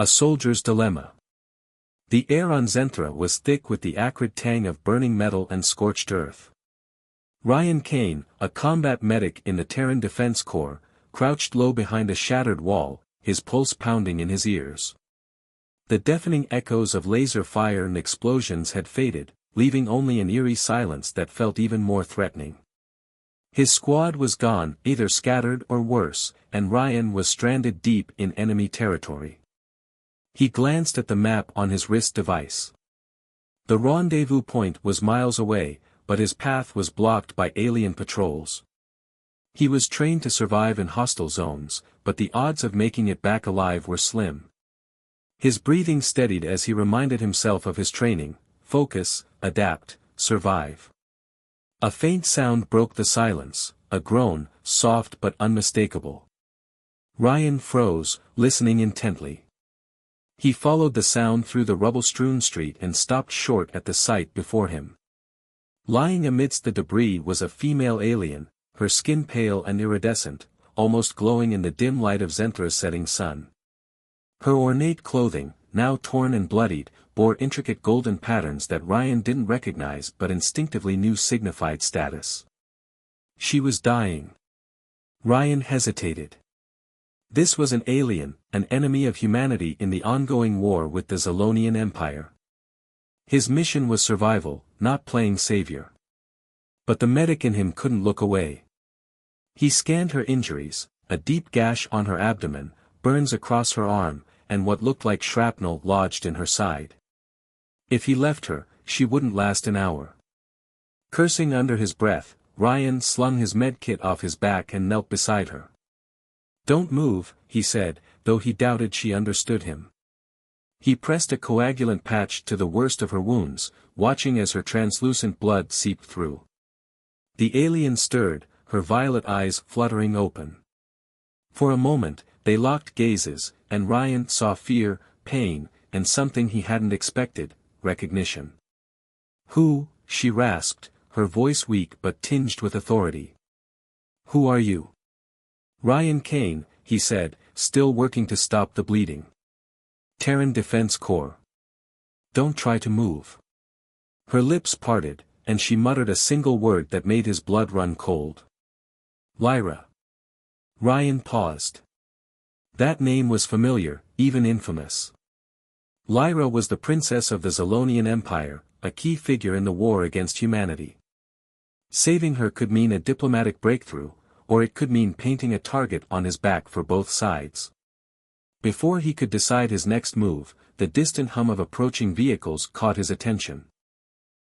A soldier's dilemma. The air on Zenthra was thick with the acrid tang of burning metal and scorched earth. Ryan Kane, a combat medic in the Terran Defense Corps, crouched low behind a shattered wall, his pulse pounding in his ears. The deafening echoes of laser fire and explosions had faded, leaving only an eerie silence that felt even more threatening. His squad was gone, either scattered or worse, and Ryan was stranded deep in enemy territory. He glanced at the map on his wrist device. The rendezvous point was miles away, but his path was blocked by alien patrols. He was trained to survive in hostile zones, but the odds of making it back alive were slim. His breathing steadied as he reminded himself of his training: focus, adapt, survive. A faint sound broke the silence, a groan, soft but unmistakable. Ryan froze, listening intently. He followed the sound through the rubble-strewn street and stopped short at the sight before him. Lying amidst the debris was a female alien, her skin pale and iridescent, almost glowing in the dim light of Zenthra's setting sun. Her ornate clothing, now torn and bloodied, bore intricate golden patterns that Ryan didn't recognize but instinctively knew signified status. She was dying. Ryan hesitated. This was an alien, an enemy of humanity in the ongoing war with the Zalonian Empire. His mission was survival, not playing savior. But the medic in him couldn't look away. He scanned her injuries: a deep gash on her abdomen, burns across her arm, and what looked like shrapnel lodged in her side. If he left her, she wouldn't last an hour. Cursing under his breath, Ryan slung his medkit off his back and knelt beside her. "Don't move," he said, though he doubted she understood him. He pressed a coagulant patch to the worst of her wounds, watching as her translucent blood seeped through. The alien stirred, her violet eyes fluttering open. For a moment, they locked gazes, and Ryan saw fear, pain, and something he hadn't expected: recognition. "Who?" she rasped, her voice weak but tinged with authority. "Who are you?" "Ryan Kane," he said, still working to stop the bleeding. "Terran Defense Corps. Don't try to move." Her lips parted, and she muttered a single word that made his blood run cold. "Lyra." Ryan paused. That name was familiar, even infamous. Lyra was the princess of the Zalonian Empire, a key figure in the war against humanity. Saving her could mean a diplomatic breakthrough, or it could mean painting a target on his back for both sides. Before he could decide his next move, the distant hum of approaching vehicles caught his attention.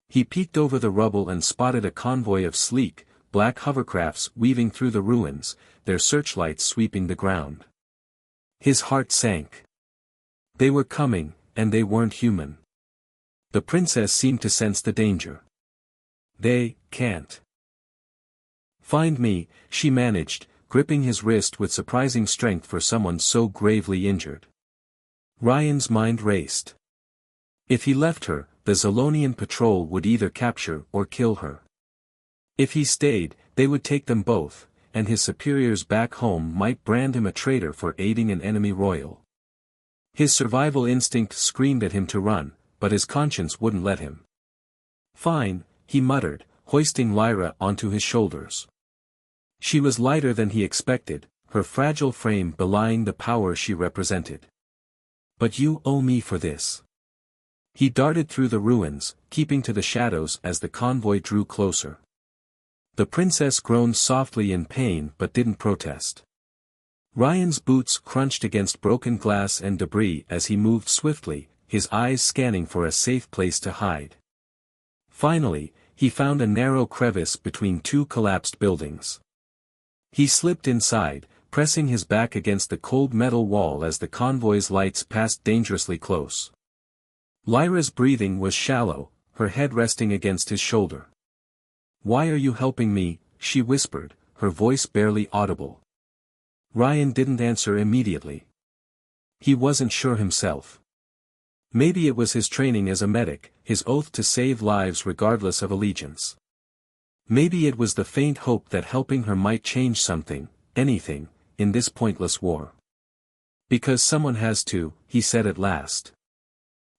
He peeked over the rubble and spotted a convoy of sleek, black hovercrafts weaving through the ruins, their searchlights sweeping the ground. His heart sank. They were coming, and they weren't human. The princess seemed to sense the danger. "They can't find me," she managed, gripping his wrist with surprising strength for someone so gravely injured. Ryan's mind raced. If he left her, the Zalonian patrol would either capture or kill her. If he stayed, they would take them both, and his superiors back home might brand him a traitor for aiding an enemy royal. His survival instinct screamed at him to run, but his conscience wouldn't let him. "Fine," he muttered, hoisting Lyra onto his shoulders. She was lighter than he expected, her fragile frame belying the power she represented. "But you owe me for this." He darted through the ruins, keeping to the shadows as the convoy drew closer. The princess groaned softly in pain but didn't protest. Ryan's boots crunched against broken glass and debris as he moved swiftly, his eyes scanning for a safe place to hide. Finally, he found a narrow crevice between two collapsed buildings. He slipped inside, pressing his back against the cold metal wall as the convoy's lights passed dangerously close. Lyra's breathing was shallow, her head resting against his shoulder. "Why are you helping me?" she whispered, her voice barely audible. Ryan didn't answer immediately. He wasn't sure himself. Maybe it was his training as a medic, his oath to save lives regardless of allegiance. Maybe it was the faint hope that helping her might change something, anything, in this pointless war. Because someone has to, he said at last.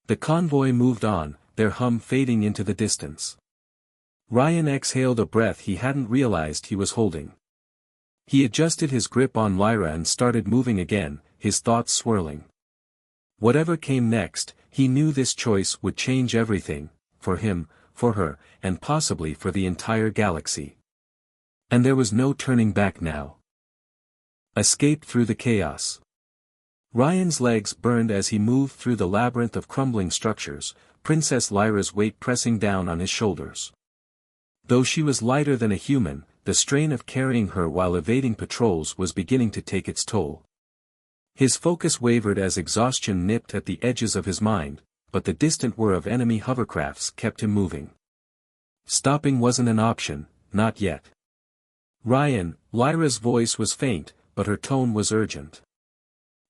The convoy moved on, their hum fading into the distance. Ryan exhaled a breath he hadn't realized he was holding. He adjusted his grip on Lyra and started moving again, his thoughts swirling. Whatever came next, he knew this choice would change everything, for him, for her, and possibly for the entire galaxy. And there was no turning back now. Escape through the chaos. Ryan's legs burned as he moved through the labyrinth of crumbling structures, Princess Lyra's weight pressing down on his shoulders. Though she was lighter than a human, the strain of carrying her while evading patrols was beginning to take its toll. His focus wavered as exhaustion nipped at the edges of his mind, but the distant whir of enemy hovercrafts kept him moving. Stopping wasn't an option, not yet. Ryan, Lyra's voice was faint, but her tone was urgent.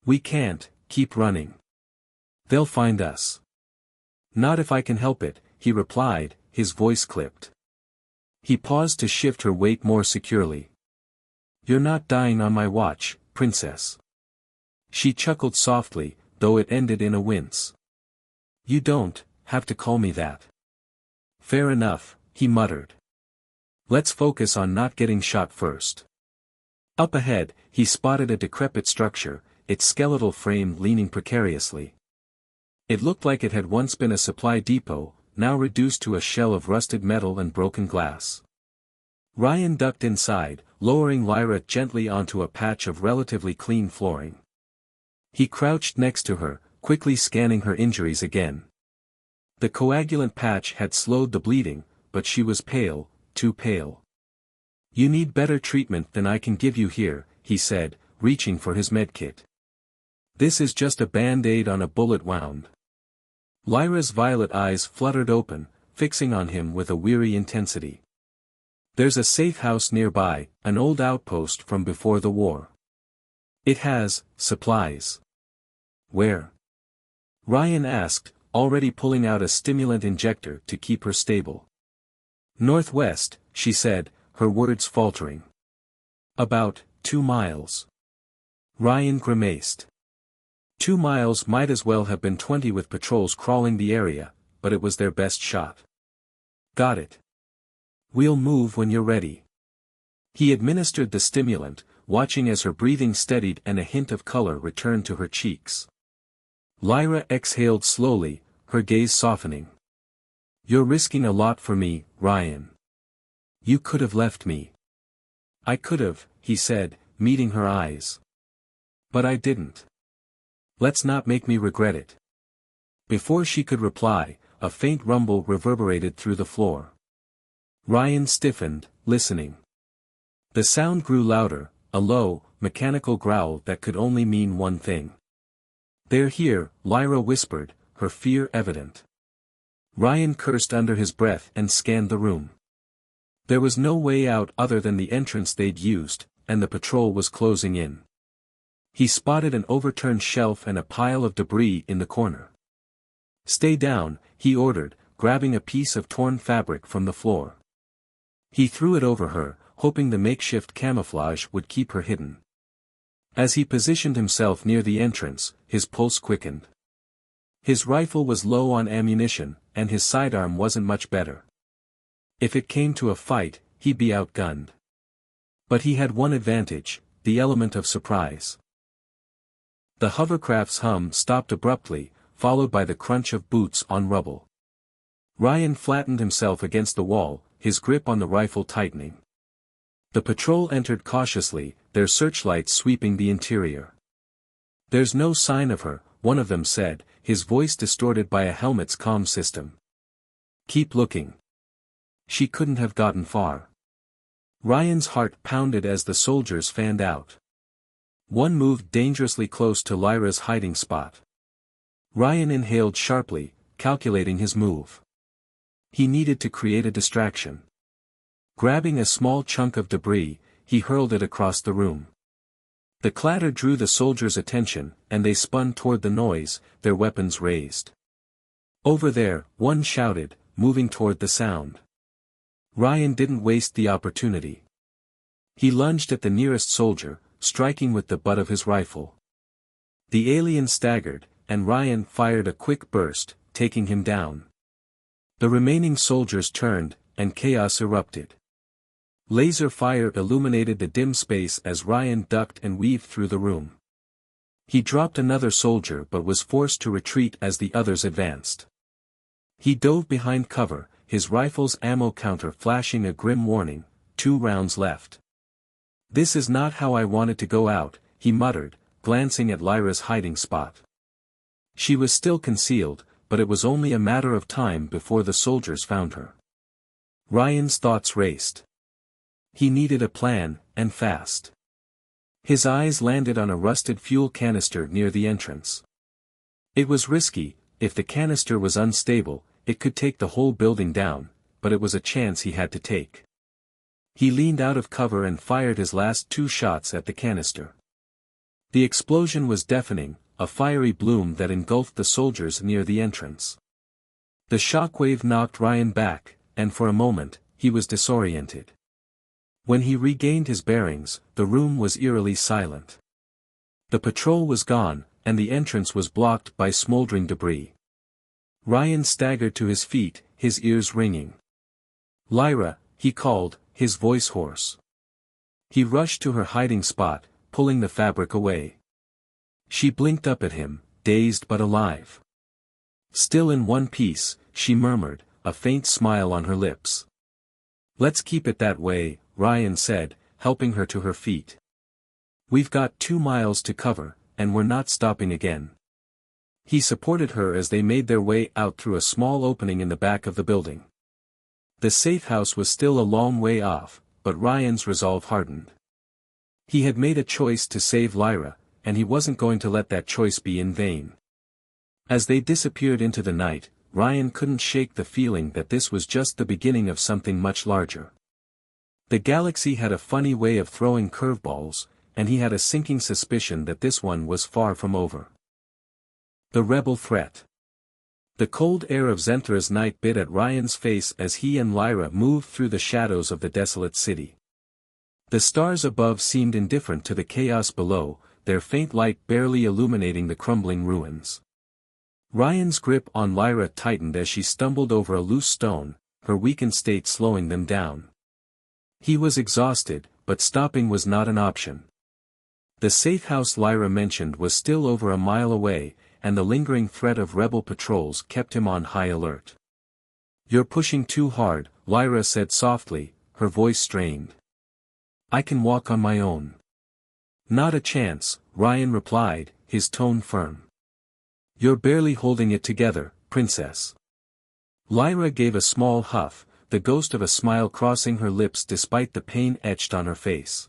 We can't, keep running. They'll find us. Not if I can help it, he replied, his voice clipped. He paused to shift her weight more securely. You're not dying on my watch, princess. She chuckled softly, though it ended in a wince. You don't have to call me that. Fair enough, he muttered. Let's focus on not getting shot first. Up ahead, he spotted a decrepit structure, its skeletal frame leaning precariously. It looked like it had once been a supply depot, now reduced to a shell of rusted metal and broken glass. Ryan ducked inside, lowering Lyra gently onto a patch of relatively clean flooring. He crouched next to her, quickly scanning her injuries again. The coagulant patch had slowed the bleeding, but she was pale, too pale. You need better treatment than I can give you here, he said, reaching for his medkit. This is just a band-aid on a bullet wound. Lyra's violet eyes fluttered open, fixing on him with a weary intensity. There's a safe house nearby, an old outpost from before the war. It has supplies. Where? Ryan asked, already pulling out a stimulant injector to keep her stable. Northwest, she said, her words faltering. About 2 miles. Ryan grimaced. 2 miles might as well have been 20 with patrols crawling the area, but it was their best shot. Got it. We'll move when you're ready. He administered the stimulant, watching as her breathing steadied and a hint of color returned to her cheeks. Lyra exhaled slowly, her gaze softening. You're risking a lot for me, Ryan. You could have left me. I could have, he said, meeting her eyes. But I didn't. Let's not make me regret it. Before she could reply, a faint rumble reverberated through the floor. Ryan stiffened, listening. The sound grew louder, a low, mechanical growl that could only mean one thing. They're here, Lyra whispered, her fear evident. Ryan cursed under his breath and scanned the room. There was no way out other than the entrance they'd used, and the patrol was closing in. He spotted an overturned shelf and a pile of debris in the corner. Stay down, he ordered, grabbing a piece of torn fabric from the floor. He threw it over her, hoping the makeshift camouflage would keep her hidden. As he positioned himself near the entrance, his pulse quickened. His rifle was low on ammunition, and his sidearm wasn't much better. If it came to a fight, he'd be outgunned. But he had one advantage, the element of surprise. The hovercraft's hum stopped abruptly, followed by the crunch of boots on rubble. Ryan flattened himself against the wall, his grip on the rifle tightening. The patrol entered cautiously, their searchlights sweeping the interior. There's no sign of her, one of them said, his voice distorted by a helmet's comm system. Keep looking. She couldn't have gotten far. Ryan's heart pounded as the soldiers fanned out. One moved dangerously close to Lyra's hiding spot. Ryan inhaled sharply, calculating his move. He needed to create a distraction. Grabbing a small chunk of debris, he hurled it across the room. The clatter drew the soldiers' attention, and they spun toward the noise, their weapons raised. Over there, one shouted, moving toward the sound. Ryan didn't waste the opportunity. He lunged at the nearest soldier, striking with the butt of his rifle. The alien staggered, and Ryan fired a quick burst, taking him down. The remaining soldiers turned, and chaos erupted. Laser fire illuminated the dim space as Ryan ducked and weaved through the room. He dropped another soldier but was forced to retreat as the others advanced. He dove behind cover, his rifle's ammo counter flashing a grim warning, 2 rounds left. "This is not how I wanted to go out," he muttered, glancing at Lyra's hiding spot. She was still concealed, but it was only a matter of time before the soldiers found her. Ryan's thoughts raced. He needed a plan, and fast. His eyes landed on a rusted fuel canister near the entrance. It was risky. If the canister was unstable, it could take the whole building down, but it was a chance he had to take. He leaned out of cover and fired his last 2 shots at the canister. The explosion was deafening, a fiery bloom that engulfed the soldiers near the entrance. The shockwave knocked Ryan back, and for a moment, he was disoriented. When he regained his bearings, the room was eerily silent. The patrol was gone, and the entrance was blocked by smoldering debris. Ryan staggered to his feet, his ears ringing. "Lyra," he called, his voice hoarse. He rushed to her hiding spot, pulling the fabric away. She blinked up at him, dazed but alive. "Still in one piece," she murmured, a faint smile on her lips. "Let's keep it that way," Ryan said, helping her to her feet. "We've got 2 miles to cover, and we're not stopping again." He supported her as they made their way out through a small opening in the back of the building. The safe house was still a long way off, but Ryan's resolve hardened. He had made a choice to save Lyra, and he wasn't going to let that choice be in vain. As they disappeared into the night, Ryan couldn't shake the feeling that this was just the beginning of something much larger. The galaxy had a funny way of throwing curveballs, and he had a sinking suspicion that this one was far from over. The rebel threat. The cold air of Zenthra's night bit at Ryan's face as he and Lyra moved through the shadows of the desolate city. The stars above seemed indifferent to the chaos below, their faint light barely illuminating the crumbling ruins. Ryan's grip on Lyra tightened as she stumbled over a loose stone, her weakened state slowing them down. He was exhausted, but stopping was not an option. The safe house Lyra mentioned was still over a mile away, and the lingering threat of rebel patrols kept him on high alert. "You're pushing too hard," Lyra said softly, her voice strained. "I can walk on my own." "Not a chance," Ryan replied, his tone firm. "You're barely holding it together, princess." Lyra gave a small huff, the ghost of a smile crossing her lips despite the pain etched on her face.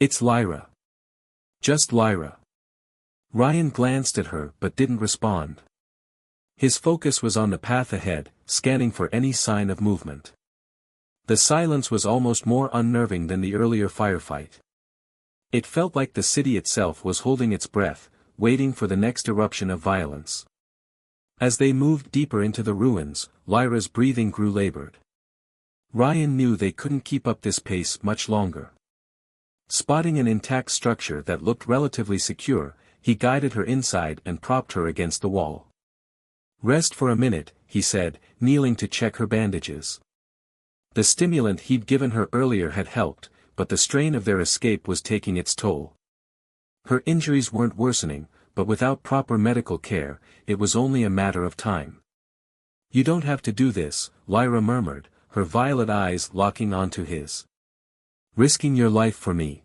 "It's Lyra. Just Lyra." Ryan glanced at her but didn't respond. His focus was on the path ahead, scanning for any sign of movement. The silence was almost more unnerving than the earlier firefight. It felt like the city itself was holding its breath, waiting for the next eruption of violence. As they moved deeper into the ruins, Lyra's breathing grew labored. Ryan knew they couldn't keep up this pace much longer. Spotting an intact structure that looked relatively secure, he guided her inside and propped her against the wall. "Rest for a minute," he said, kneeling to check her bandages. The stimulant he'd given her earlier had helped, but the strain of their escape was taking its toll. Her injuries weren't worsening, but without proper medical care, it was only a matter of time. "You don't have to do this," Lyra murmured, her violet eyes locking onto his. "Risking your life for me.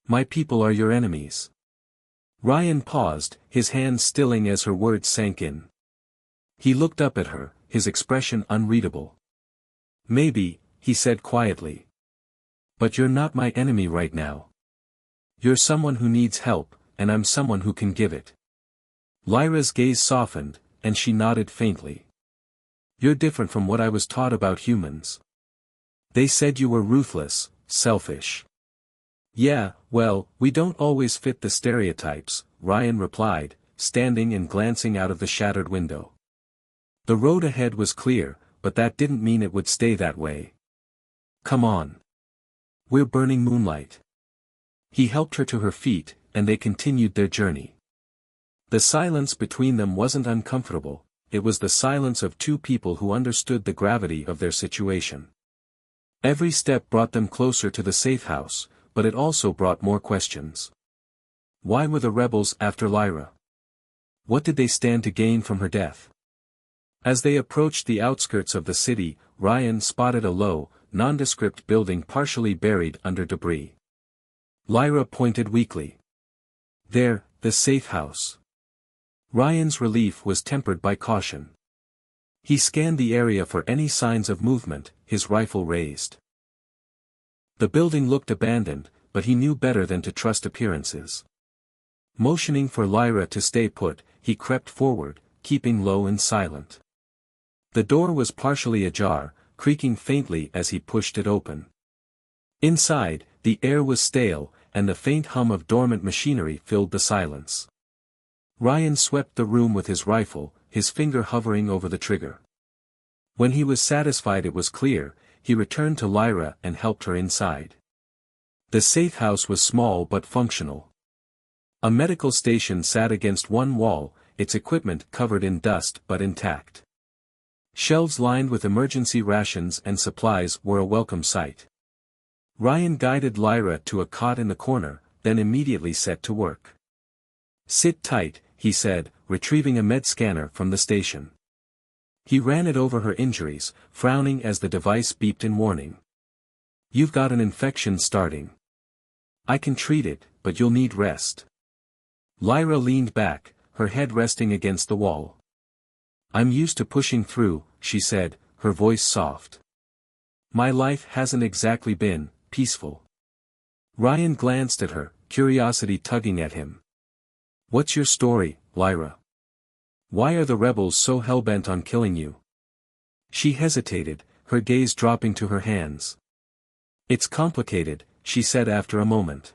My people are your enemies." Ryan paused, his hands stilling as her words sank in. He looked up at her, his expression unreadable. "Maybe," he said quietly. "But you're not my enemy right now. You're someone who needs help, and I'm someone who can give it." Lyra's gaze softened, and she nodded faintly. "You're different from what I was taught about humans. They said you were ruthless, selfish." "Yeah, well, we don't always fit the stereotypes," Ryan replied, standing and glancing out of the shattered window. The road ahead was clear, but that didn't mean it would stay that way. "Come on. We're burning moonlight." He helped her to her feet, and they continued their journey. The silence between them wasn't uncomfortable, it was the silence of two people who understood the gravity of their situation. Every step brought them closer to the safe house, but it also brought more questions. Why were the rebels after Lyra? What did they stand to gain from her death? As they approached the outskirts of the city, Ryan spotted a low, nondescript building partially buried under debris. Lyra pointed weakly. There, the safe house. Ryan's relief was tempered by caution. He scanned the area for any signs of movement, his rifle raised. The building looked abandoned, but he knew better than to trust appearances. Motioning for Lyra to stay put, he crept forward, keeping low and silent. The door was partially ajar, creaking faintly as he pushed it open. Inside, the air was stale, and the faint hum of dormant machinery filled the silence. Ryan swept the room with his rifle, his finger hovering over the trigger. When he was satisfied it was clear, he returned to Lyra and helped her inside. The safe house was small but functional. A medical station sat against one wall, its equipment covered in dust but intact. Shelves lined with emergency rations and supplies were a welcome sight. Ryan guided Lyra to a cot in the corner, then immediately set to work. Sit tight, he said, retrieving a med scanner from the station. He ran it over her injuries, frowning as the device beeped in warning. You've got an infection starting. I can treat it, but you'll need rest. Lyra leaned back, her head resting against the wall. I'm used to pushing through, she said, her voice soft. My life hasn't exactly been peaceful. Ryan glanced at her, curiosity tugging at him. What's your story, Lyra? Why are the rebels so hell-bent on killing you? She hesitated, her gaze dropping to her hands. It's complicated, she said after a moment.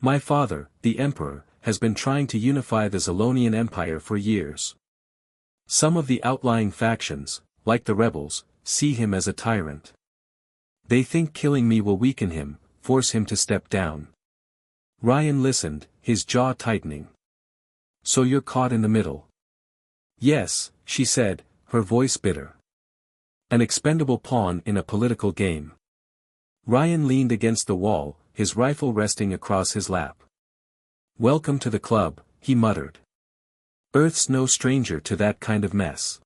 My father, the Emperor, has been trying to unify the Zolonian Empire for years. Some of the outlying factions, like the rebels, see him as a tyrant. They think killing me will weaken him, force him to step down. Ryan listened, his jaw tightening. So you're caught in the middle. Yes, she said, her voice bitter. An expendable pawn in a political game. Ryan leaned against the wall, his rifle resting across his lap. Welcome to the club, he muttered. Earth's no stranger to that kind of mess.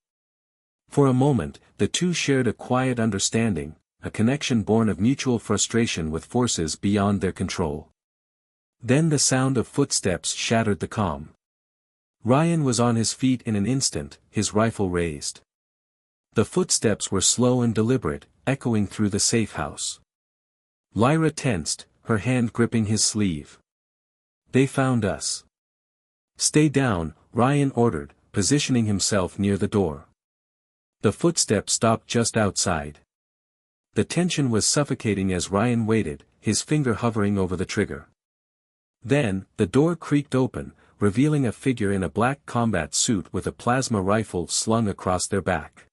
For a moment, the two shared a quiet understanding, a connection born of mutual frustration with forces beyond their control. Then the sound of footsteps shattered the calm. Ryan was on his feet in an instant, his rifle raised. The footsteps were slow and deliberate, echoing through the safe house. Lyra tensed, her hand gripping his sleeve. They found us. Stay down, Ryan ordered, positioning himself near the door. The footsteps stopped just outside. The tension was suffocating as Ryan waited, his finger hovering over the trigger. Then, the door creaked open, revealing a figure in a black combat suit with a plasma rifle slung across their back.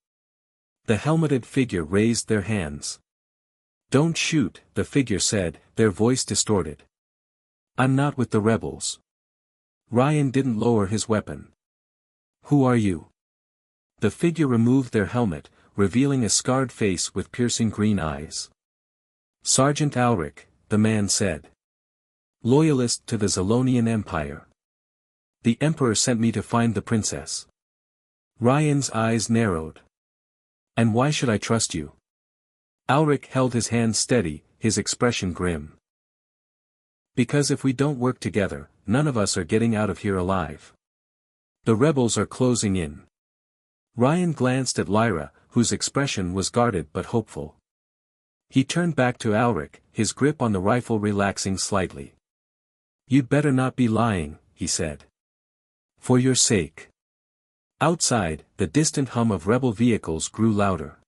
The helmeted figure raised their hands. Don't shoot, the figure said, their voice distorted. I'm not with the rebels. Ryan didn't lower his weapon. Who are you? The figure removed their helmet, revealing a scarred face with piercing green eyes. Sergeant Alric, the man said. Loyalist to the Zolonian Empire. The Emperor sent me to find the princess. Ryan's eyes narrowed. And why should I trust you? Alric held his hand steady, his expression grim. Because if we don't work together, none of us are getting out of here alive. The rebels are closing in. Ryan glanced at Lyra, whose expression was guarded but hopeful. He turned back to Alric, his grip on the rifle relaxing slightly. You'd better not be lying, he said. For your sake. Outside, the distant hum of rebel vehicles grew louder.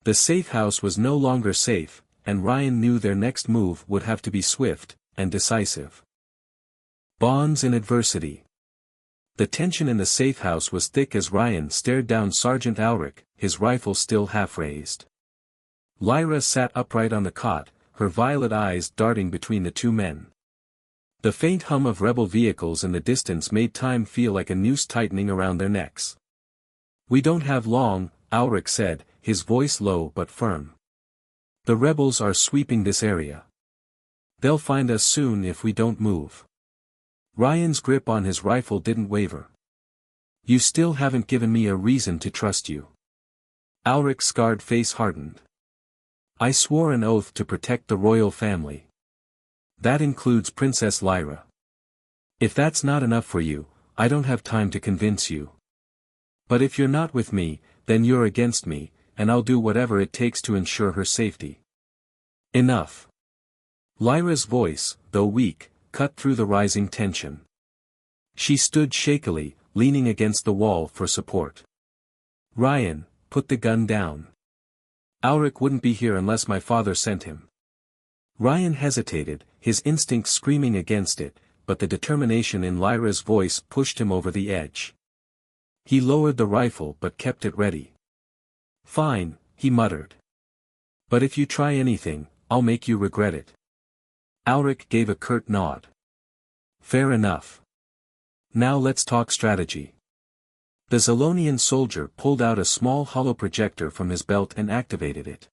The safe house was no longer safe, and Ryan knew their next move would have to be swift and decisive. Bonds in adversity. The tension in the safe house was thick as Ryan stared down Sergeant Alric, his rifle still half raised. Lyra sat upright on the cot, her violet eyes darting between the two men. The faint hum of rebel vehicles in the distance made time feel like a noose tightening around their necks. "We don't have long," Ulrich said, his voice low but firm. "The rebels are sweeping this area. They'll find us soon if we don't move." Ryan's grip on his rifle didn't waver. "You still haven't given me a reason to trust you." Ulrich's scarred face hardened. "I swore an oath to protect the royal family. That includes Princess Lyra. If that's not enough for you, I don't have time to convince you. But if you're not with me, then you're against me, and I'll do whatever it takes to ensure her safety." "Enough." Lyra's voice, though weak, cut through the rising tension. She stood shakily, leaning against the wall for support. "Ryan, put the gun down. Ulrich wouldn't be here unless my father sent him." Ryan hesitated, his instincts screaming against it, but the determination in Lyra's voice pushed him over the edge. He lowered the rifle but kept it ready. "Fine," he muttered. "But if you try anything, I'll make you regret it." Ulrich gave a curt nod. "Fair enough. Now let's talk strategy." The Zolonian soldier pulled out a small hollow projector from his belt and activated it.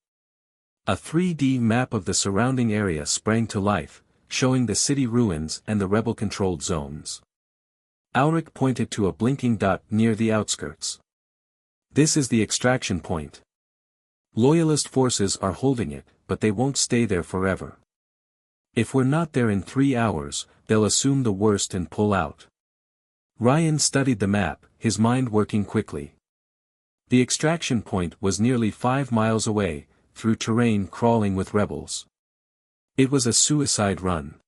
A 3D map of the surrounding area sprang to life, showing the city ruins and the rebel-controlled zones. Ulrich pointed to a blinking dot near the outskirts. "This is the extraction point. Loyalist forces are holding it, but they won't stay there forever. If we're not there in 3 hours, they'll assume the worst and pull out." Ryan studied the map, his mind working quickly. The extraction point was nearly 5 miles away, through terrain crawling with rebels. It was a suicide run.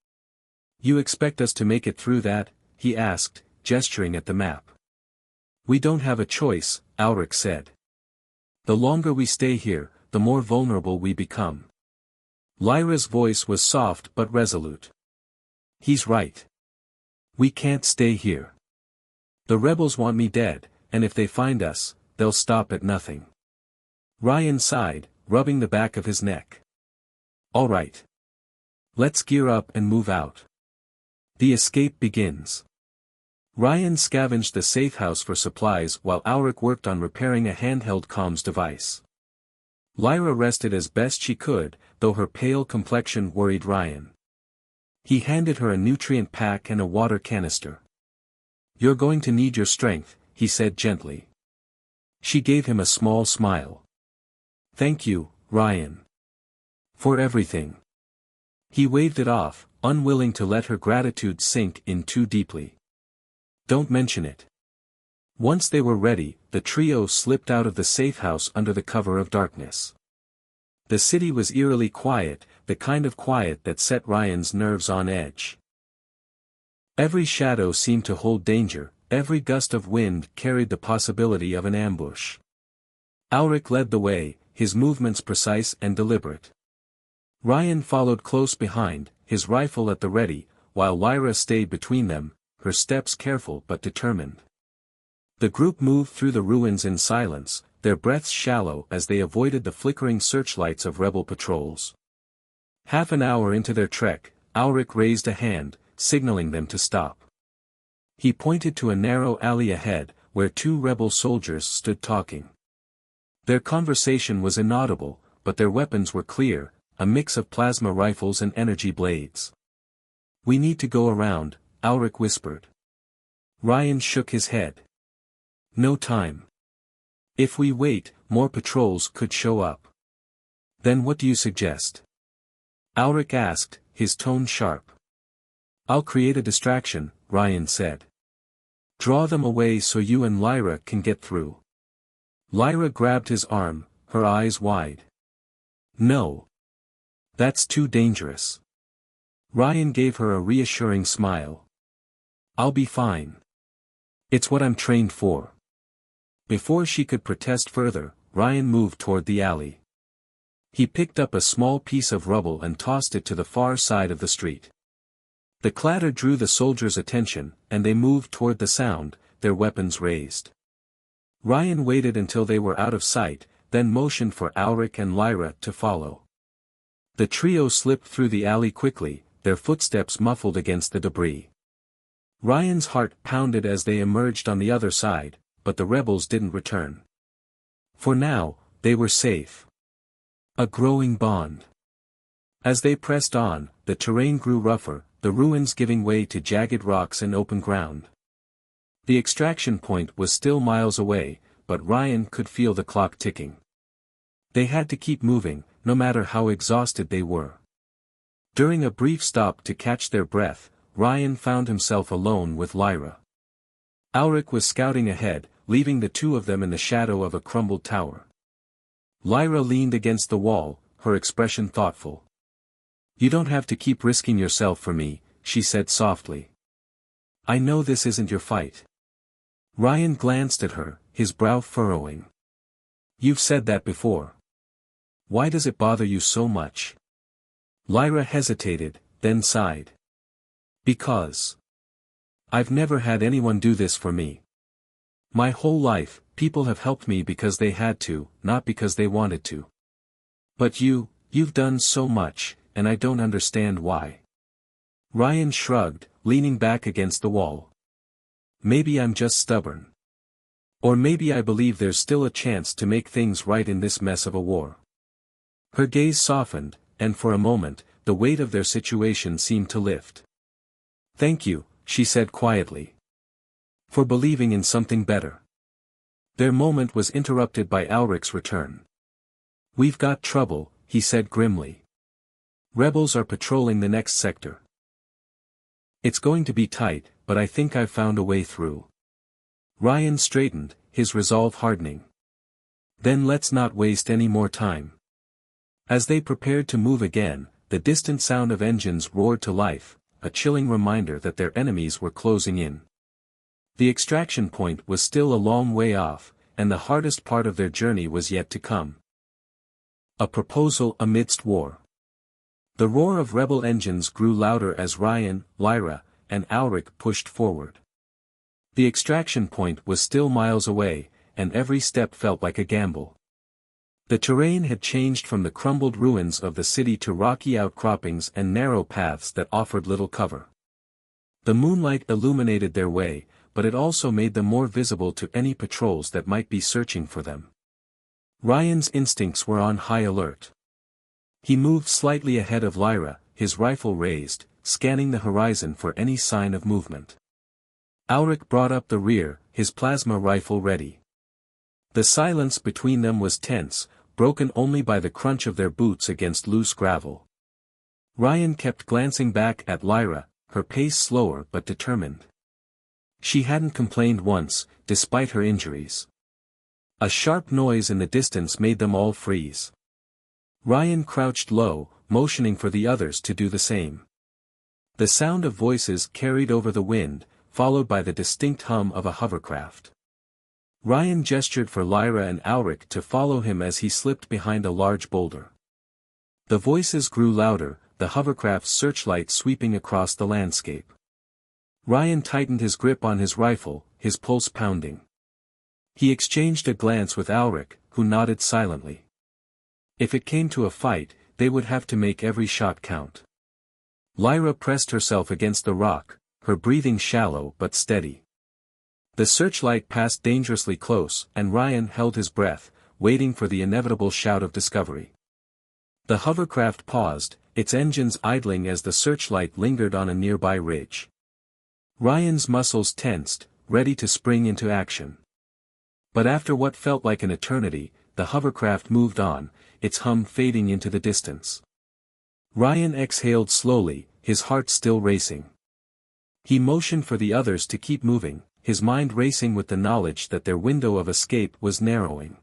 "You expect us to make it through that?" he asked, gesturing at the map. "We don't have a choice," Ulrich said. "The longer we stay here, the more vulnerable we become." Lyra's voice was soft but resolute. "He's right. We can't stay here. The rebels want me dead, and if they find us, they'll stop at nothing." Ryan sighed, rubbing the back of his neck. "All right. Let's gear up and move out. The escape begins." Ryan scavenged the safe house for supplies while Ulrich worked on repairing a handheld comms device. Lyra rested as best she could, though her pale complexion worried Ryan. He handed her a nutrient pack and a water canister. "You're going to need your strength," he said gently. She gave him a small smile. "Thank you, Ryan. For everything." He waved it off, unwilling to let her gratitude sink in too deeply. "Don't mention it." Once they were ready, the trio slipped out of the safe house under the cover of darkness. The city was eerily quiet, the kind of quiet that set Ryan's nerves on edge. Every shadow seemed to hold danger, every gust of wind carried the possibility of an ambush. Ulrich led the way, his movements precise and deliberate. Ryan followed close behind, his rifle at the ready, while Lyra stayed between them, her steps careful but determined. The group moved through the ruins in silence, their breaths shallow as they avoided the flickering searchlights of rebel patrols. Half an hour into their trek, Ulrich raised a hand, signaling them to stop. He pointed to a narrow alley ahead, where 2 rebel soldiers stood talking. Their conversation was inaudible, but their weapons were clear, a mix of plasma rifles and energy blades. "We need to go around," Ulrich whispered. Ryan shook his head. "No time. If we wait, more patrols could show up." "Then what do you suggest?" Ulrich asked, his tone sharp. "I'll create a distraction," Ryan said. "Draw them away so you and Lyra can get through." Lyra grabbed his arm, her eyes wide. "No. That's too dangerous." Ryan gave her a reassuring smile. "I'll be fine. It's what I'm trained for." Before she could protest further, Ryan moved toward the alley. He picked up a small piece of rubble and tossed it to the far side of the street. The clatter drew the soldiers' attention, and they moved toward the sound, their weapons raised. Ryan waited until they were out of sight, then motioned for Ulrich and Lyra to follow. The trio slipped through the alley quickly, their footsteps muffled against the debris. Ryan's heart pounded as they emerged on the other side, but the rebels didn't return. For now, they were safe. A growing bond. As they pressed on, the terrain grew rougher, the ruins giving way to jagged rocks and open ground. The extraction point was still miles away, but Ryan could feel the clock ticking. They had to keep moving, no matter how exhausted they were. During a brief stop to catch their breath, Ryan found himself alone with Lyra. Alric was scouting ahead, leaving the two of them in the shadow of a crumbled tower. Lyra leaned against the wall, her expression thoughtful. "You don't have to keep risking yourself for me," she said softly. "I know this isn't your fight." Ryan glanced at her, his brow furrowing. "You've said that before. Why does it bother you so much?" Lyra hesitated, then sighed. "Because I've never had anyone do this for me. My whole life, people have helped me because they had to, not because they wanted to. But you've done so much, and I don't understand why." Ryan shrugged, leaning back against the wall. "Maybe I'm just stubborn. Or maybe I believe there's still a chance to make things right in this mess of a war." Her gaze softened, and for a moment, the weight of their situation seemed to lift. "Thank you," she said quietly. "For believing in something better." Their moment was interrupted by Alric's return. "We've got trouble," he said grimly. "Rebels are patrolling the next sector. It's going to be tight, but I think I've found a way through." Ryan straightened, his resolve hardening. "Then let's not waste any more time." As they prepared to move again, the distant sound of engines roared to life, a chilling reminder that their enemies were closing in. The extraction point was still a long way off, and the hardest part of their journey was yet to come. A proposal amidst war. The roar of rebel engines grew louder as Ryan, Lyra, and Alric pushed forward. The extraction point was still miles away, and every step felt like a gamble. The terrain had changed from the crumbled ruins of the city to rocky outcroppings and narrow paths that offered little cover. The moonlight illuminated their way, but it also made them more visible to any patrols that might be searching for them. Ryan's instincts were on high alert. He moved slightly ahead of Lyra, his rifle raised, scanning the horizon for any sign of movement. Alric brought up the rear, his plasma rifle ready. The silence between them was tense, broken only by the crunch of their boots against loose gravel. Ryan kept glancing back at Lyra, her pace slower but determined. She hadn't complained once, despite her injuries. A sharp noise in the distance made them all freeze. Ryan crouched low, motioning for the others to do the same. The sound of voices carried over the wind, followed by the distinct hum of a hovercraft. Ryan gestured for Lyra and Alric to follow him as he slipped behind a large boulder. The voices grew louder, the hovercraft's searchlight sweeping across the landscape. Ryan tightened his grip on his rifle, his pulse pounding. He exchanged a glance with Alric, who nodded silently. If it came to a fight, they would have to make every shot count. Lyra pressed herself against the rock, her breathing shallow but steady. The searchlight passed dangerously close, and Ryan held his breath, waiting for the inevitable shout of discovery. The hovercraft paused, its engines idling as the searchlight lingered on a nearby ridge. Ryan's muscles tensed, ready to spring into action. But after what felt like an eternity, the hovercraft moved on, its hum fading into the distance. Ryan exhaled slowly, his heart still racing. He motioned for the others to keep moving, his mind racing with the knowledge that their window of escape was narrowing.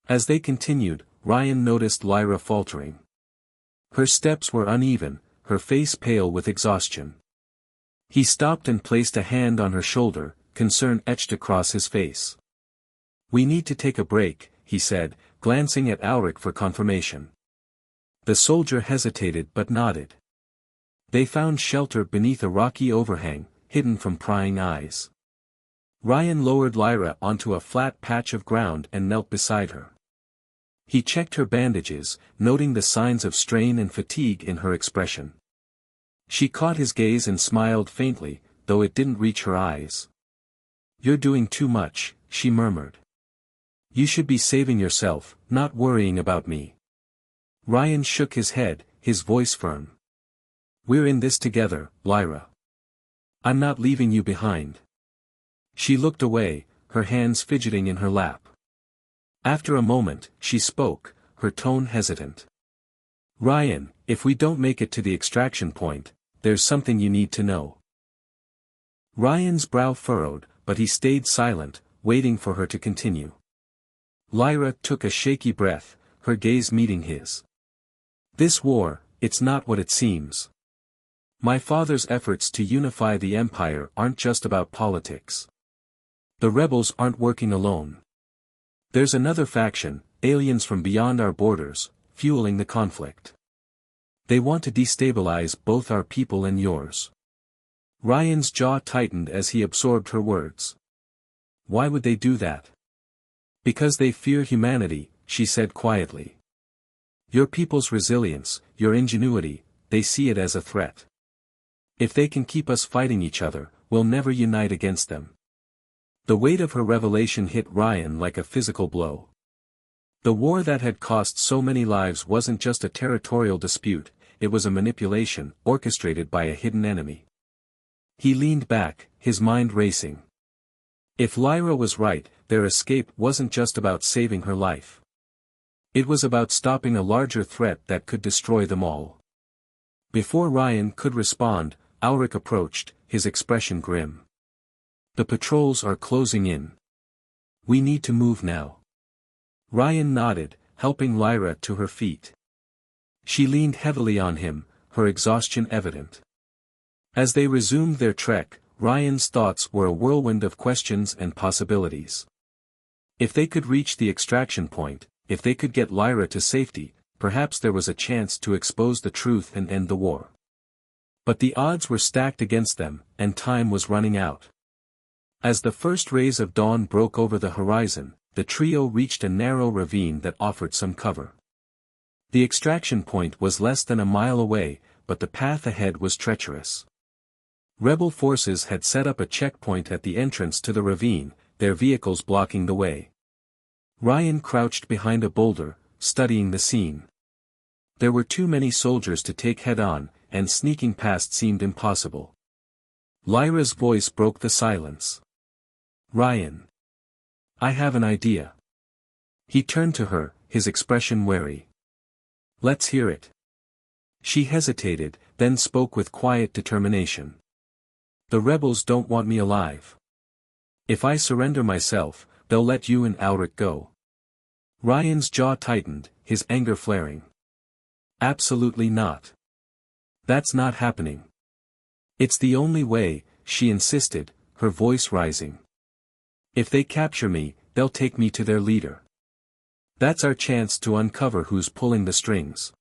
As they continued, Ryan noticed Lyra faltering. Her steps were uneven, her face pale with exhaustion. He stopped and placed a hand on her shoulder, concern etched across his face. "We need to take a break," he said, glancing at Alric for confirmation. The soldier hesitated but nodded. They found shelter beneath a rocky overhang, hidden from prying eyes. Ryan lowered Lyra onto a flat patch of ground and knelt beside her. He checked her bandages, noting the signs of strain and fatigue in her expression. She caught his gaze and smiled faintly, though it didn't reach her eyes. "You're doing too much," she murmured. "You should be saving yourself, not worrying about me." Ryan shook his head, his voice firm. "We're in this together, Lyra. I'm not leaving you behind." She looked away, her hands fidgeting in her lap. After a moment, she spoke, her tone hesitant. "Ryan, if we don't make it to the extraction point, there's something you need to know." Ryan's brow furrowed, but he stayed silent, waiting for her to continue. Lyra took a shaky breath, her gaze meeting his. "This war, it's not what it seems. My father's efforts to unify the Empire aren't just about politics. The rebels aren't working alone. There's another faction, aliens from beyond our borders, fueling the conflict. They want to destabilize both our people and yours." Ryan's jaw tightened as he absorbed her words. "Why would they do that?" "Because they fear humanity," she said quietly. "Your people's resilience, your ingenuity, they see it as a threat. If they can keep us fighting each other, we'll never unite against them." The weight of her revelation hit Ryan like a physical blow. The war that had cost so many lives wasn't just a territorial dispute, it was a manipulation, orchestrated by a hidden enemy. He leaned back, his mind racing. If Lyra was right, their escape wasn't just about saving her life. It was about stopping a larger threat that could destroy them all. Before Ryan could respond, Alric approached, his expression grim. "The patrols are closing in. We need to move now." Ryan nodded, helping Lyra to her feet. She leaned heavily on him, her exhaustion evident. As they resumed their trek, Ryan's thoughts were a whirlwind of questions and possibilities. If they could reach the extraction point, if they could get Lyra to safety, perhaps there was a chance to expose the truth and end the war. But the odds were stacked against them, and time was running out. As the first rays of dawn broke over the horizon, the trio reached a narrow ravine that offered some cover. The extraction point was less than a mile away, but the path ahead was treacherous. Rebel forces had set up a checkpoint at the entrance to the ravine, their vehicles blocking the way. Ryan crouched behind a boulder, studying the scene. There were too many soldiers to take head-on, and sneaking past seemed impossible. Lyra's voice broke the silence. "Ryan. I have an idea." He turned to her, his expression wary. "Let's hear it." She hesitated, then spoke with quiet determination. "The rebels don't want me alive. If I surrender myself, they'll let you and Alric go." Ryan's jaw tightened, his anger flaring. "Absolutely not. That's not happening." "It's the only way," she insisted, her voice rising. "If they capture me, they'll take me to their leader. That's our chance to uncover who's pulling the strings."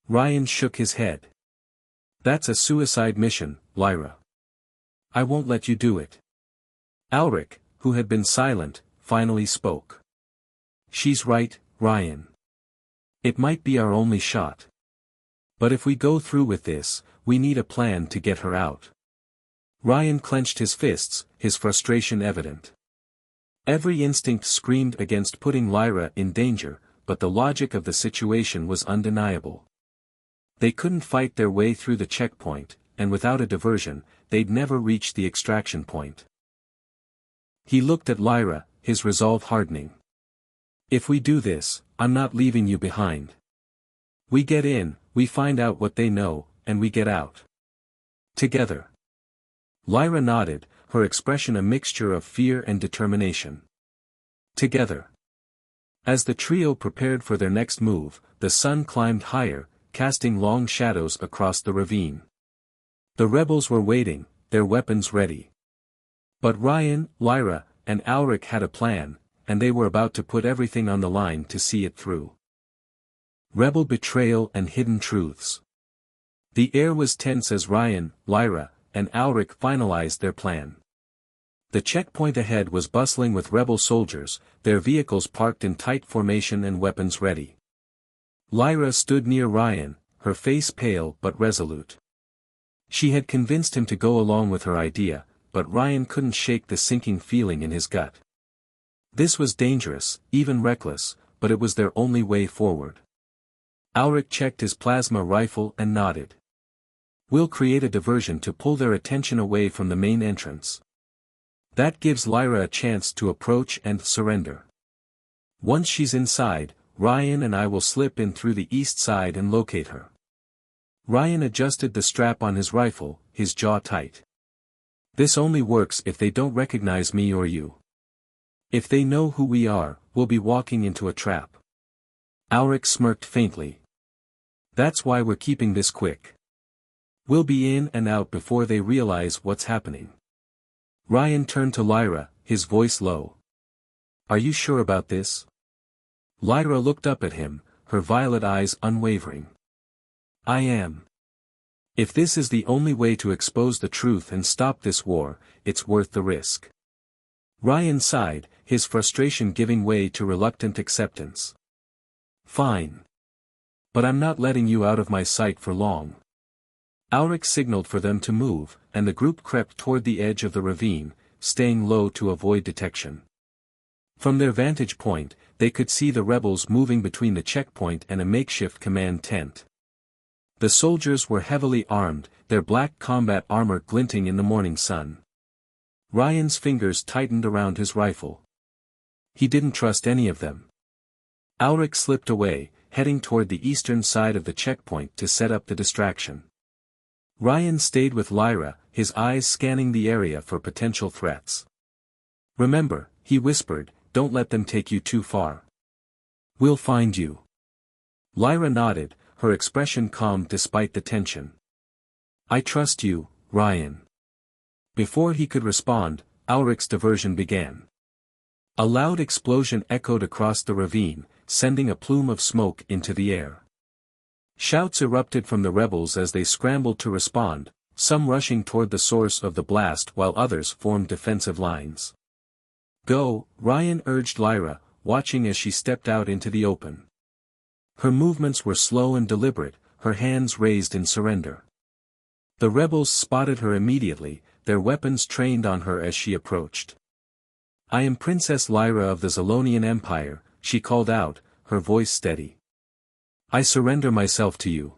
Ryan shook his head. "That's a suicide mission, Lyra. I won't let you do it." Alric, who had been silent, finally spoke. "She's right, Ryan. It might be our only shot. But if we go through with this, we need a plan to get her out." Ryan clenched his fists, his frustration evident. Every instinct screamed against putting Lyra in danger, but the logic of the situation was undeniable. They couldn't fight their way through the checkpoint, and without a diversion, they'd never reach the extraction point. He looked at Lyra, his resolve hardening. "If we do this, I'm not leaving you behind. We get in, we find out what they know, and we get out. Together." Lyra nodded, her expression a mixture of fear and determination. "Together." As the trio prepared for their next move, the sun climbed higher, casting long shadows across the ravine. The rebels were waiting, their weapons ready. But Ryan, Lyra, and Alric had a plan, and they were about to put everything on the line to see it through. Rebel betrayal and hidden truths. The air was tense as Ryan, Lyra, and Alric finalized their plan. The checkpoint ahead was bustling with rebel soldiers, their vehicles parked in tight formation and weapons ready. Lyra stood near Ryan, her face pale but resolute. She had convinced him to go along with her idea, but Ryan couldn't shake the sinking feeling in his gut. This was dangerous, even reckless, but it was their only way forward. Alric checked his plasma rifle and nodded. "We'll create a diversion to pull their attention away from the main entrance. That gives Lyra a chance to approach and surrender. Once she's inside, Ryan and I will slip in through the east side and locate her." Ryan adjusted the strap on his rifle, his jaw tight. "This only works if they don't recognize me or you. If they know who we are, we'll be walking into a trap." Alric smirked faintly. "That's why we're keeping this quick. We'll be in and out before they realize what's happening." Ryan turned to Lyra, his voice low. "Are you sure about this?" Lyra looked up at him, her violet eyes unwavering. "I am. If this is the only way to expose the truth and stop this war, it's worth the risk." Ryan sighed, his frustration giving way to reluctant acceptance. "Fine. But I'm not letting you out of my sight for long." Alric signaled for them to move, and the group crept toward the edge of the ravine, staying low to avoid detection. From their vantage point, they could see the rebels moving between the checkpoint and a makeshift command tent. The soldiers were heavily armed, their black combat armor glinting in the morning sun. Ryan's fingers tightened around his rifle. He didn't trust any of them. Alric slipped away, heading toward the eastern side of the checkpoint to set up the distraction. Ryan stayed with Lyra, his eyes scanning the area for potential threats. "Remember," he whispered, "don't let them take you too far. We'll find you." Lyra nodded, her expression calm despite the tension. "I trust you, Ryan." Before he could respond, Alric's diversion began. A loud explosion echoed across the ravine, sending a plume of smoke into the air. Shouts erupted from the rebels as they scrambled to respond, some rushing toward the source of the blast while others formed defensive lines. "Go," Ryan urged Lyra, watching as she stepped out into the open. Her movements were slow and deliberate, her hands raised in surrender. The rebels spotted her immediately, their weapons trained on her as she approached. "I am Princess Lyra of the Zalonian Empire," she called out, her voice steady. "I surrender myself to you."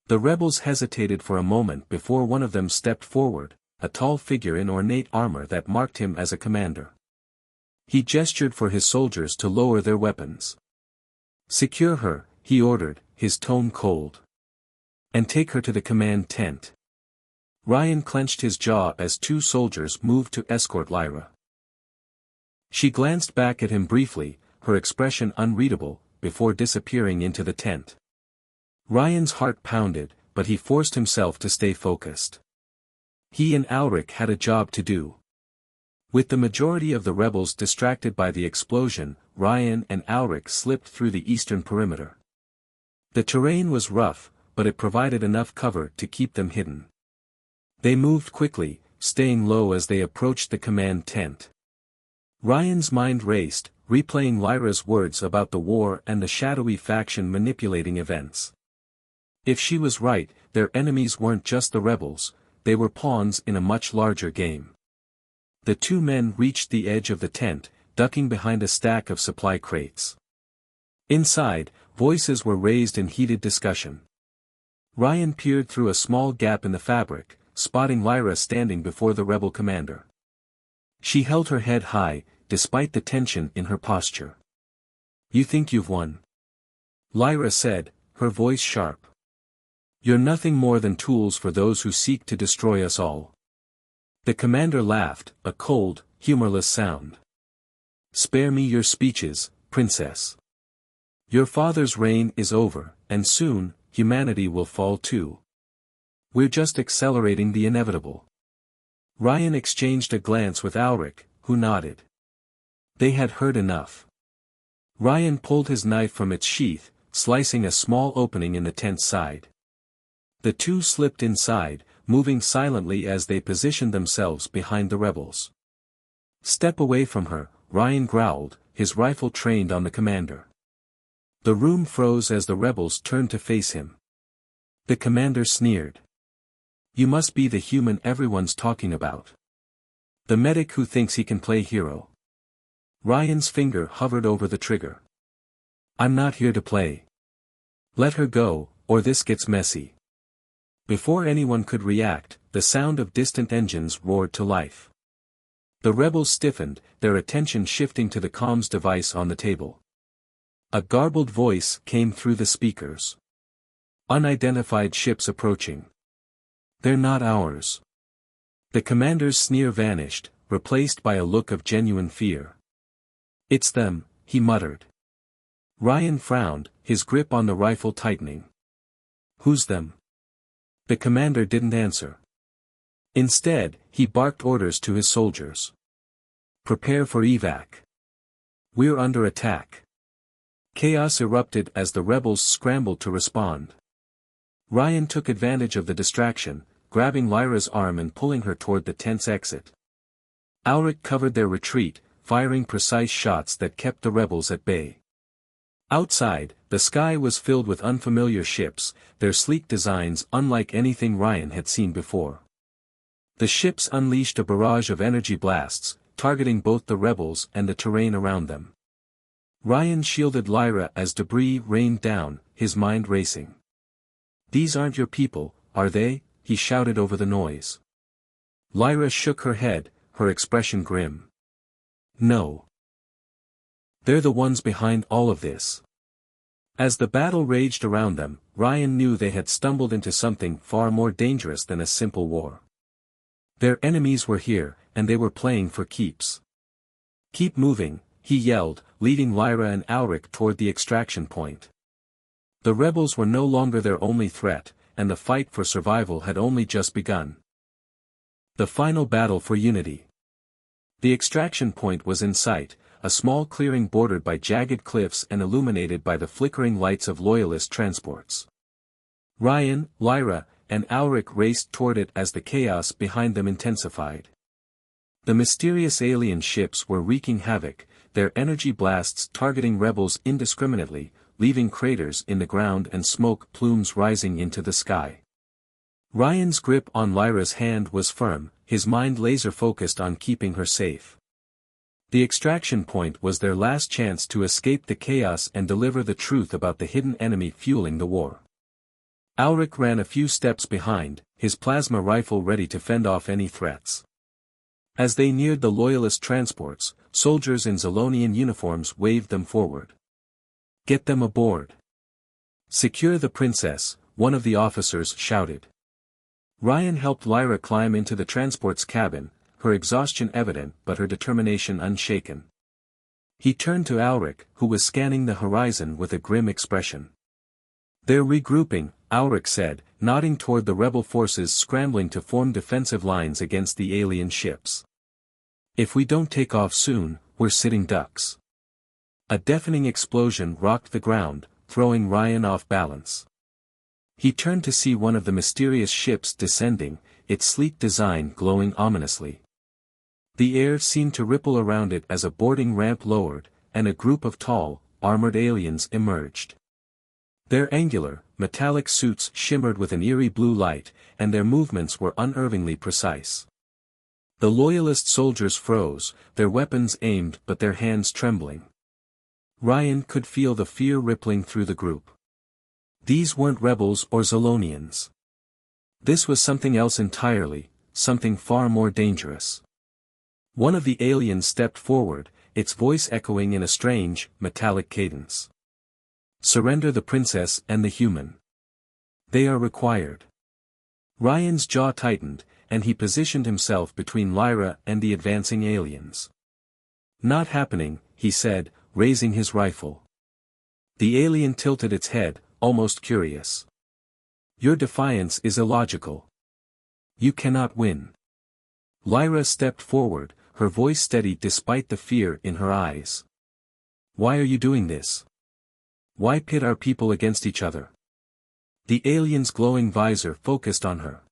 The rebels hesitated for a moment before one of them stepped forward, a tall figure in ornate armor that marked him as a commander. He gestured for his soldiers to lower their weapons. "Secure her," he ordered, his tone cold. "And take her to the command tent." Ryan clenched his jaw as two soldiers moved to escort Lyra. She glanced back at him briefly, her expression unreadable, before disappearing into the tent. Ryan's heart pounded, but he forced himself to stay focused. He and Alric had a job to do. With the majority of the rebels distracted by the explosion, Ryan and Alric slipped through the eastern perimeter. The terrain was rough, but it provided enough cover to keep them hidden. They moved quickly, staying low as they approached the command tent. Ryan's mind raced, replaying Lyra's words about the war and the shadowy faction manipulating events. If she was right, their enemies weren't just the rebels, they were pawns in a much larger game. The two men reached the edge of the tent, ducking behind a stack of supply crates. Inside, voices were raised in heated discussion. Ryan peered through a small gap in the fabric, spotting Lyra standing before the rebel commander. She held her head high, despite the tension in her posture. "You think you've won?" Lyra said, her voice sharp. "You're nothing more than tools for those who seek to destroy us all." The commander laughed, a cold, humorless sound. "Spare me your speeches, princess. Your father's reign is over, and soon, humanity will fall too. We're just accelerating the inevitable." Ryan exchanged a glance with Alric, who nodded. They had heard enough. Ryan pulled his knife from its sheath, slicing a small opening in the tent's side. The two slipped inside, moving silently as they positioned themselves behind the rebels. "Step away from her," Ryan growled, his rifle trained on the commander. The room froze as the rebels turned to face him. The commander sneered. You must be the human everyone's talking about. The medic who thinks he can play hero. Ryan's finger hovered over the trigger. I'm not here to play. Let her go, or this gets messy. Before anyone could react, the sound of distant engines roared to life. The rebels stiffened, their attention shifting to the comms device on the table. A garbled voice came through the speakers. Unidentified ships approaching. They're not ours. The commander's sneer vanished, replaced by a look of genuine fear. It's them, he muttered. Ryan frowned, his grip on the rifle tightening. Who's them? The commander didn't answer. Instead, he barked orders to his soldiers. Prepare for evac. We're under attack. Chaos erupted as the rebels scrambled to respond. Ryan took advantage of the distraction, grabbing Lyra's arm and pulling her toward the tent's exit. Alric covered their retreat, firing precise shots that kept the rebels at bay. Outside, the sky was filled with unfamiliar ships, their sleek designs unlike anything Ryan had seen before. The ships unleashed a barrage of energy blasts, targeting both the rebels and the terrain around them. Ryan shielded Lyra as debris rained down, his mind racing. These aren't your people, are they? He shouted over the noise. Lyra shook her head, her expression grim. No. They're the ones behind all of this. As the battle raged around them, Ryan knew they had stumbled into something far more dangerous than a simple war. Their enemies were here, and they were playing for keeps. Keep moving, he yelled, leading Lyra and Alric toward the extraction point. The rebels were no longer their only threat, and the fight for survival had only just begun. The final battle for unity. The extraction point was in sight, a small clearing bordered by jagged cliffs and illuminated by the flickering lights of loyalist transports. Ryan, Lyra, and Alric raced toward it as the chaos behind them intensified. The mysterious alien ships were wreaking havoc, their energy blasts targeting rebels indiscriminately, leaving craters in the ground and smoke plumes rising into the sky. Ryan's grip on Lyra's hand was firm, his mind laser-focused on keeping her safe. The extraction point was their last chance to escape the chaos and deliver the truth about the hidden enemy fueling the war. Alric ran a few steps behind, his plasma rifle ready to fend off any threats. As they neared the loyalist transports, soldiers in Zolonian uniforms waved them forward. Get them aboard. Secure the princess, one of the officers shouted. Ryan helped Lyra climb into the transport's cabin, her exhaustion evident but her determination unshaken. He turned to Alric, who was scanning the horizon with a grim expression. They're regrouping, Alric said, nodding toward the rebel forces scrambling to form defensive lines against the alien ships. If we don't take off soon, we're sitting ducks. A deafening explosion rocked the ground, throwing Ryan off balance. He turned to see one of the mysterious ships descending, its sleek design glowing ominously. The air seemed to ripple around it as a boarding ramp lowered, and a group of tall, armored aliens emerged. Their angular, metallic suits shimmered with an eerie blue light, and their movements were unervingly precise. The loyalist soldiers froze, their weapons aimed but their hands trembling. Ryan could feel the fear rippling through the group. These weren't rebels or Zolonians. This was something else entirely, something far more dangerous. One of the aliens stepped forward, its voice echoing in a strange, metallic cadence. Surrender the princess and the human. They are required. Ryan's jaw tightened, and he positioned himself between Lyra and the advancing aliens. Not happening, he said, raising his rifle. The alien tilted its head, almost curious. Your defiance is illogical. You cannot win. Lyra stepped forward, her voice steady despite the fear in her eyes. Why are you doing this? Why pit our people against each other? The alien's glowing visor focused on her.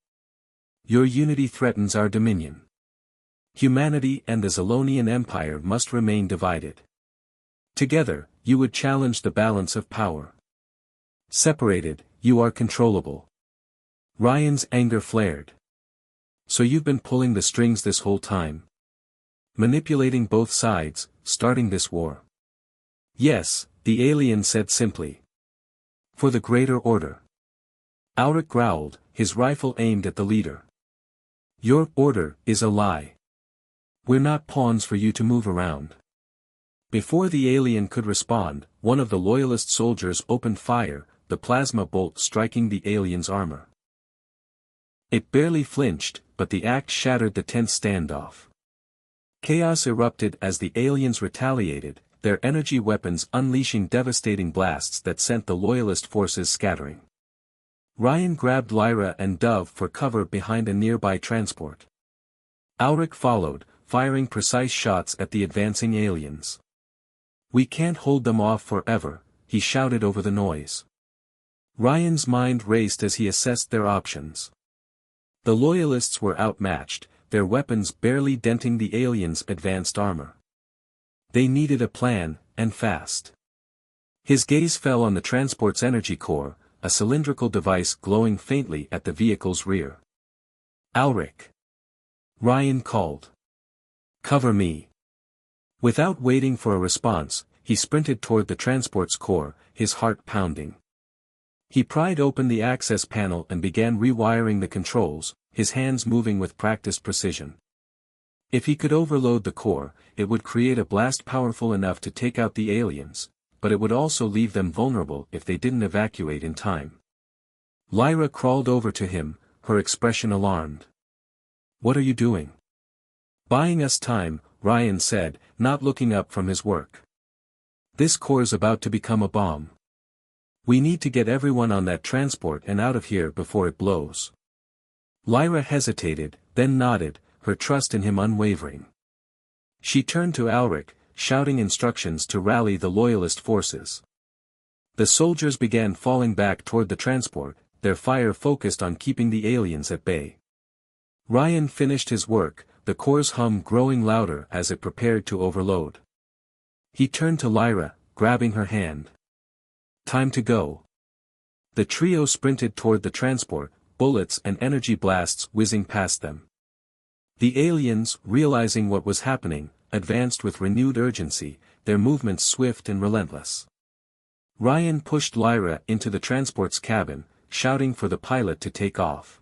Your unity threatens our dominion. Humanity and the Zolonian Empire must remain divided. Together, you would challenge the balance of power. Separated, you are controllable. Ryan's anger flared. So you've been pulling the strings this whole time? Manipulating both sides, starting this war? Yes, the alien said simply. For the greater order. Alric growled, his rifle aimed at the leader. Your order is a lie. We're not pawns for you to move around. Before the alien could respond, one of the loyalist soldiers opened fire, the plasma bolt striking the alien's armor. It barely flinched, but the act shattered the tense standoff. Chaos erupted as the aliens retaliated, their energy weapons unleashing devastating blasts that sent the loyalist forces scattering. Ryan grabbed Lyra and Dove for cover behind a nearby transport. Alric followed, firing precise shots at the advancing aliens. We can't hold them off forever, he shouted over the noise. Ryan's mind raced as he assessed their options. The loyalists were outmatched, their weapons barely denting the aliens' advanced armor. They needed a plan, and fast. His gaze fell on the transport's energy core, a cylindrical device glowing faintly at the vehicle's rear. Alric! Ryan called. Cover me. Without waiting for a response, he sprinted toward the transport's core, his heart pounding. He pried open the access panel and began rewiring the controls, his hands moving with practiced precision. If he could overload the core, it would create a blast powerful enough to take out the aliens, but it would also leave them vulnerable if they didn't evacuate in time. Lyra crawled over to him, her expression alarmed. What are you doing? Buying us time, Ryan said, not looking up from his work. This core's about to become a bomb. We need to get everyone on that transport and out of here before it blows. Lyra hesitated, then nodded, her trust in him unwavering. She turned to Alric, shouting instructions to rally the loyalist forces. The soldiers began falling back toward the transport, their fire focused on keeping the aliens at bay. Ryan finished his work, the core's hum growing louder as it prepared to overload. He turned to Lyra, grabbing her hand. Time to go. The trio sprinted toward the transport, bullets and energy blasts whizzing past them. The aliens, realizing what was happening, advanced with renewed urgency, their movements swift and relentless. Ryan pushed Lyra into the transport's cabin, shouting for the pilot to take off.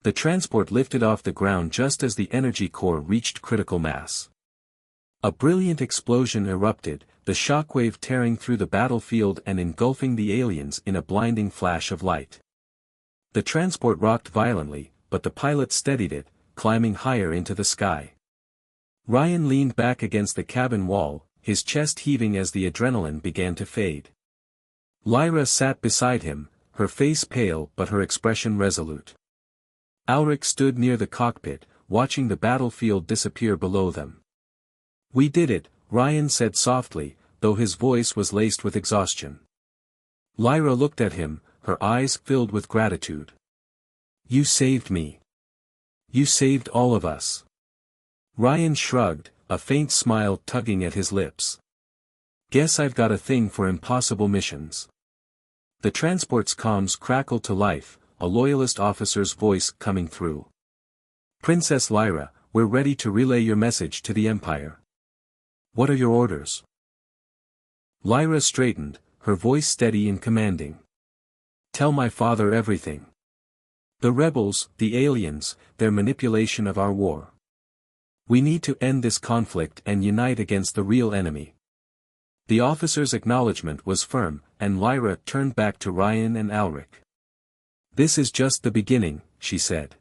The transport lifted off the ground just as the energy core reached critical mass. A brilliant explosion erupted, the shockwave tearing through the battlefield and engulfing the aliens in a blinding flash of light. The transport rocked violently, but the pilot steadied it, climbing higher into the sky. Ryan leaned back against the cabin wall, his chest heaving as the adrenaline began to fade. Lyra sat beside him, her face pale but her expression resolute. Alric stood near the cockpit, watching the battlefield disappear below them. We did it, Ryan said softly, though his voice was laced with exhaustion. Lyra looked at him, her eyes filled with gratitude. You saved me. You saved all of us. Ryan shrugged, a faint smile tugging at his lips. Guess I've got a thing for impossible missions. The transport's comms crackled to life, a loyalist officer's voice coming through. Princess Lyra, we're ready to relay your message to the Empire. What are your orders? Lyra straightened, her voice steady and commanding. Tell my father everything. The rebels, the aliens, their manipulation of our war. We need to end this conflict and unite against the real enemy. The officer's acknowledgement was firm, and Lyra turned back to Ryan and Alric. This is just the beginning, she said.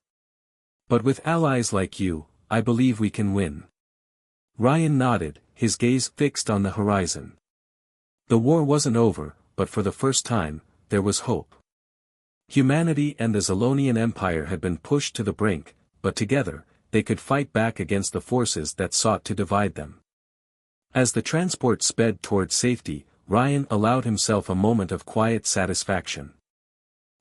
But with allies like you, I believe we can win. Ryan nodded, his gaze fixed on the horizon. The war wasn't over, but for the first time, there was hope. Humanity and the Zolonian Empire had been pushed to the brink, but together, they could fight back against the forces that sought to divide them. As the transport sped toward safety, Ryan allowed himself a moment of quiet satisfaction.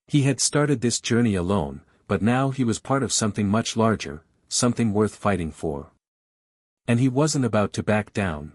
He had started this journey alone, but now he was part of something much larger, something worth fighting for. And he wasn't about to back down.